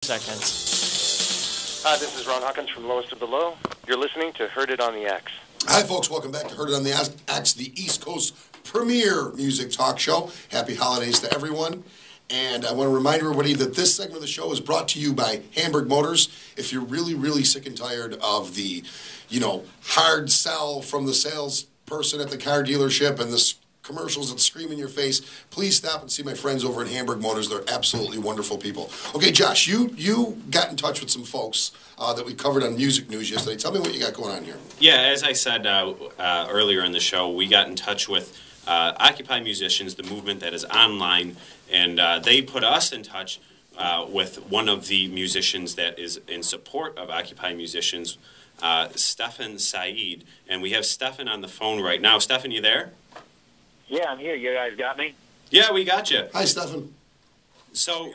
Seconds. Hi, this is Ron Hawkins from Lowest of the Low. You're listening to Heard It on the X. Hi, folks. Welcome back to Heard It on the X, the East Coast premier music talk show. Happy holidays to everyone. And I want to remind everybody that this segment of the show is brought to you by Hamburg Motors. If you're really, really sick and tired of the, hard sell from the salesperson at the car dealership and the commercials that scream in your face, please stop and see my friends over at Hamburg Motors. They're absolutely wonderful people. Okay, Josh, you got in touch with some folks that we covered on Music News yesterday. Tell me what you got going on here. Yeah, as I said earlier in the show, we got in touch with Occupy Musicians, the movement that is online, and they put us in touch with one of the musicians that is in support of Occupy Musicians, Stephan Said. And we have Stephan on the phone right now. Stephan, you there? Yeah, I'm here. You guys got me? Yeah, we got you. Hi, Stephan. So,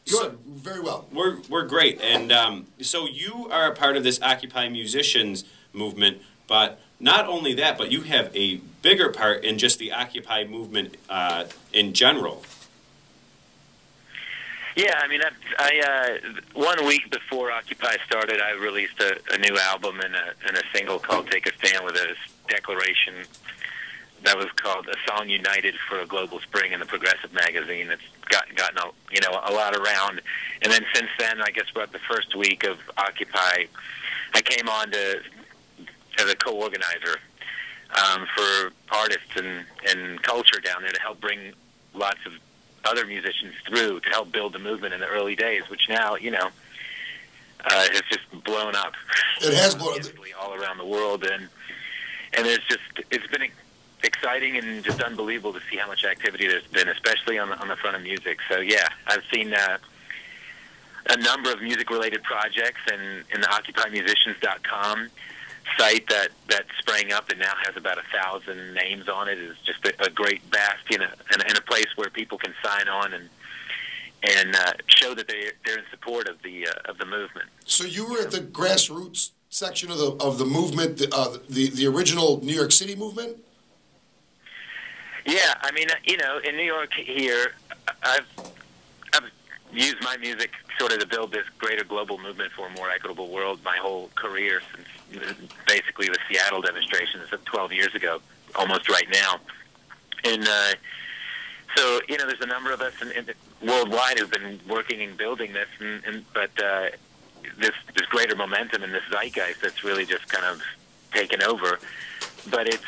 good. Very well. We're great. And so you are a part of this Occupy Musicians movement, but not only that, but you have a bigger part in just the Occupy movement in general. Yeah, I mean, I 1 week before Occupy started, I released a new album and a single called "Take a Stand" with a declaration that was called "A Song United for a Global Spring" in the Progressive magazine. It's gotten a lot around. And then since then, I guess about the first week of Occupy, I came on as a co-organizer for artists and culture down there to help bring lots of other musicians through to help build the movement in the early days, which now, has just blown up. It has blown up. All around the world. And it's been exciting and just unbelievable to see how much activity there's been, especially on the front of music. So yeah, I've seen a number of music-related projects, and in the OccupyMusicians.com site that sprang up and now has about 1,000 names on it is just a great bastion and a place where people can sign on and show that they're in support of the movement. So you were at the grassroots section of the movement, the original New York City movement? Yeah, I mean, in New York here, I've used my music sort of to build this greater global movement for a more equitable world my whole career since basically the Seattle demonstrations of 12 years ago, almost right now. And so, there's a number of us worldwide who've been working and building this, but this greater momentum and this zeitgeist that's really just kind of taken over. But it's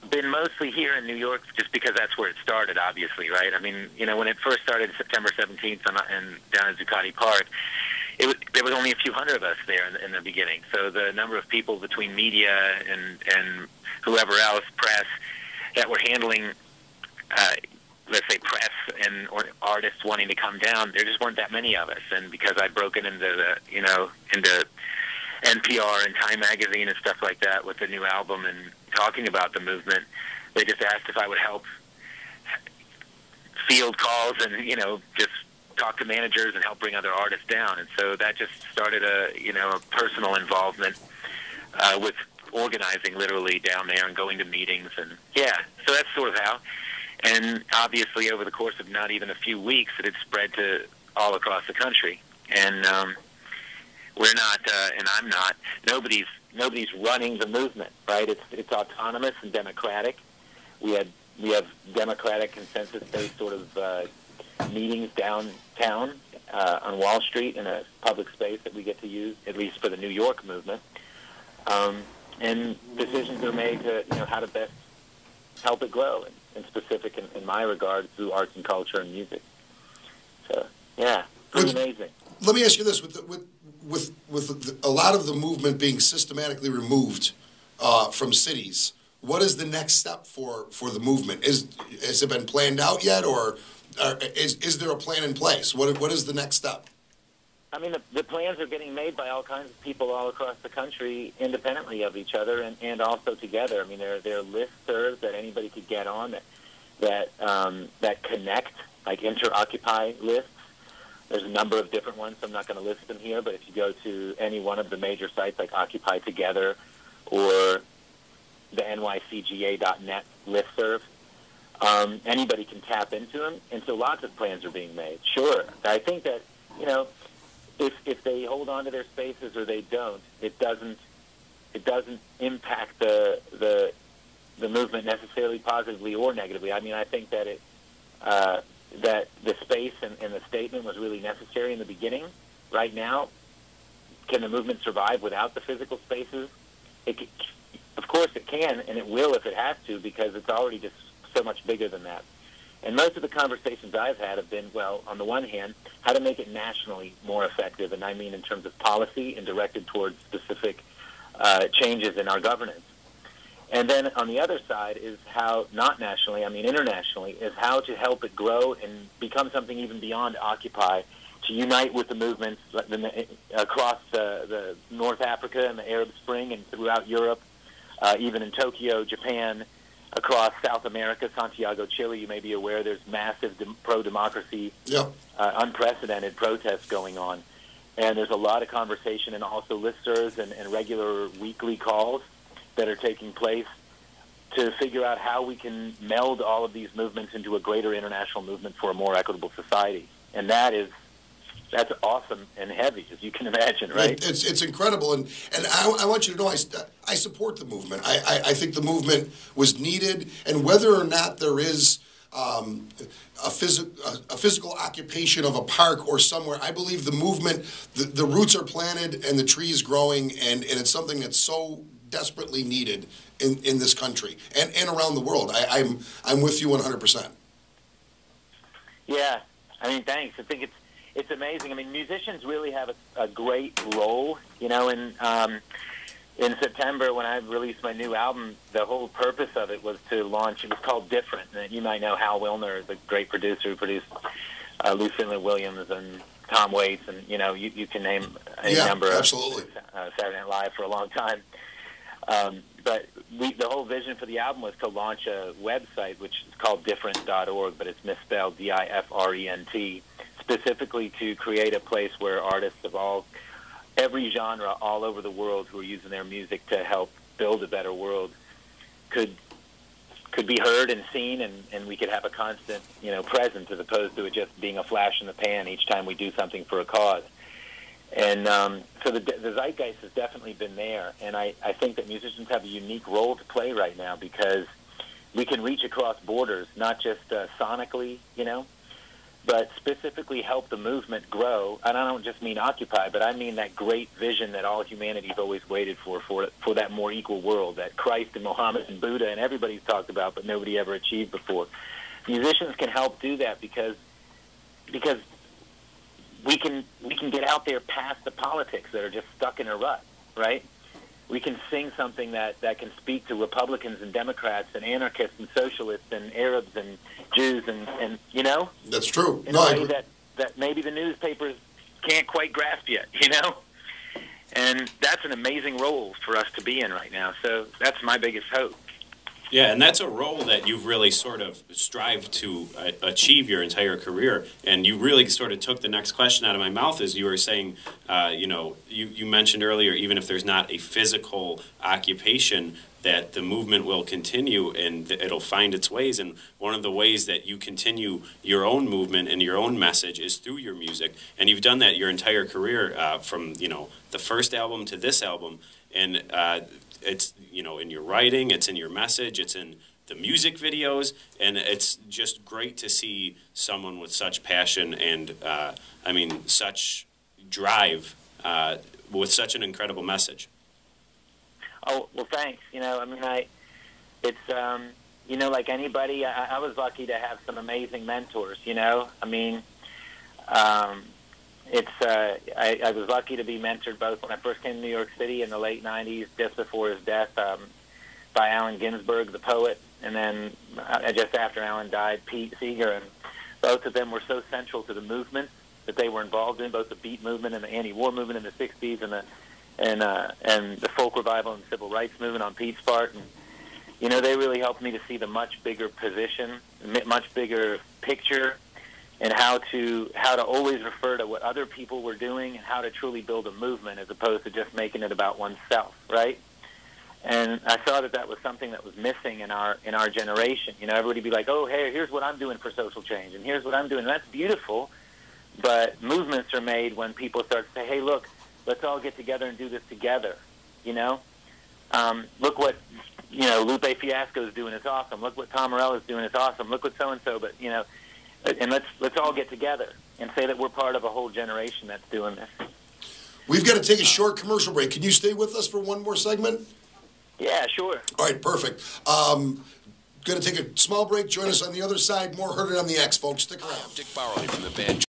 been mostly here in New York just because that's where it started, obviously, right? I mean, when it first started September 17th and down at Zuccotti Park, there was only a few hundred of us there in the beginning. So the number of people between media and whoever else, press, that were handling, let's say, press or artists wanting to come down, there just weren't that many of us. And because I'd broken into into NPR and Time Magazine and stuff like that with the new album and talking about the movement, they just asked if I would help field calls and, just talk to managers and help bring other artists down. And so that just started a personal involvement with organizing literally down there and going to meetings. And yeah, so that's sort of how. And obviously over the course of not even a few weeks, it had spread to all across the country. And we're not, and I'm not, nobody's running the movement, right? It's autonomous and democratic. We have democratic consensus-based sort of meetings downtown on Wall Street in a public space that we get to use, at least for the New York movement. And decisions are made to, how to best help it grow, and specific in my regard through arts and culture and music. So, yeah, pretty amazing. Let me ask you this: with a lot of the movement being systematically removed from cities, what is the next step for the movement? Has it been planned out yet, or is there a plan in place? What is the next step? I mean, the plans are getting made by all kinds of people all across the country, independently of each other and also together. I mean, there are listservs that anybody could get on that connect, like inter-Occupy lists. There's a number of different ones, so I'm not going to list them here, but if you go to any one of the major sites like Occupy Together or the nycga.net listserv, anybody can tap into them, and so lots of plans are being made. Sure. I think that, if they hold on to their spaces or they don't, it doesn't impact the movement necessarily positively or negatively. I mean, I think that that the space and the statement was really necessary in the beginning. Right now, can the movement survive without the physical spaces? Of course it can, and it will if it has to, because it's already just so much bigger than that. And most of the conversations I've had have been, well, on the one hand, how to make it nationally more effective, and I mean in terms of policy and directed towards specific changes in our governance. And then on the other side is how, not nationally, I mean internationally, is how to help it grow and become something even beyond Occupy, to unite with the movements across the North Africa and the Arab Spring and throughout Europe, even in Tokyo, Japan, across South America, Santiago, Chile. You may be aware there's massive pro-democracy, unprecedented protests going on. And there's a lot of conversation and also listservs and regular weekly calls that are taking place to figure out how we can meld all of these movements into a greater international movement for a more equitable society. And that's awesome and heavy, as you can imagine, right? It's incredible, and I want you to know I support the movement. I think the movement was needed, and whether or not there is a physical occupation of a park or somewhere, I believe the movement, the roots are planted and the tree is growing, and it's something that's so desperately needed in this country and around the world. I'm with you 100%. Yeah, I mean, thanks. I think it's amazing. I mean, musicians really have a great role. You know, in September when I released my new album, the whole purpose of it was to launch. It was called Different. And you might know Hal Wilner, the great producer who produced Lucinda Williams and Tom Waits, and you can name a number of Saturday Night Live for a long time. But the whole vision for the album was to launch a website, which is called different.org, but it's misspelled DIFRENT, specifically to create a place where artists of every genre all over the world who are using their music to help build a better world could be heard and seen, and we could have a constant presence, as opposed to it just being a flash in the pan each time we do something for a cause. And so the zeitgeist has definitely been there, and I think that musicians have a unique role to play right now, because we can reach across borders, not just sonically, but specifically help the movement grow. And I don't just mean Occupy, but I mean that great vision that all humanity's always waited for that more equal world that Christ and Muhammad and Buddha and everybody's talked about, but nobody ever achieved before. Musicians can help do that because we can get out there past the politics that are just stuck in a rut, right? We can sing something that can speak to Republicans and Democrats and anarchists and socialists and Arabs and Jews and That's true. In a way that maybe the newspapers can't quite grasp yet, And that's an amazing role for us to be in right now. So that's my biggest hope. Yeah, and that's a role that you've really sort of strived to achieve your entire career. And you really sort of took the next question out of my mouth, as you were saying, you mentioned earlier, even if there's not a physical occupation, that the movement will continue and it'll find its ways. And one of the ways that you continue your own movement and your own message is through your music. And you've done that your entire career, from, the first album to this album. And it's, in your writing, it's in your message, it's in the music videos, and it's just great to see someone with such passion and, such drive, with such an incredible message. Oh, well, thanks. It's, like anybody, I was lucky to have some amazing mentors, I was lucky to be mentored both when I first came to New York City in the late 90s, just before his death, by Allen Ginsberg, the poet, and then just after Allen died, Pete Seeger, and both of them were so central to the movement that they were involved in, both the beat movement and the anti-war movement in the 60s and the folk revival and civil rights movement on Pete's part. And, they really helped me to see the much bigger position, much bigger picture, and how to always refer to what other people were doing and how to truly build a movement as opposed to just making it about oneself, right? And I saw that was something that was missing in our generation. Everybody would be like, oh, hey, here's what I'm doing for social change, and here's what I'm doing. And that's beautiful, But movements are made when people start to say, hey, look, let's all get together and do this together, you know? Look what, you know, Lupe Fiasco is doing. It's awesome. Look what Tom Morello is doing. It's awesome. Look what so-and-so, but, you know, and let's all get together and say that we're part of a whole generation that's doing this. We've got to take a short commercial break. Can you stay with us for one more segment? Yeah, sure. All right, perfect. Going to take a small break. Join us on the other side. More Heard It on the X, folks. Stick around. Dick Barley from the band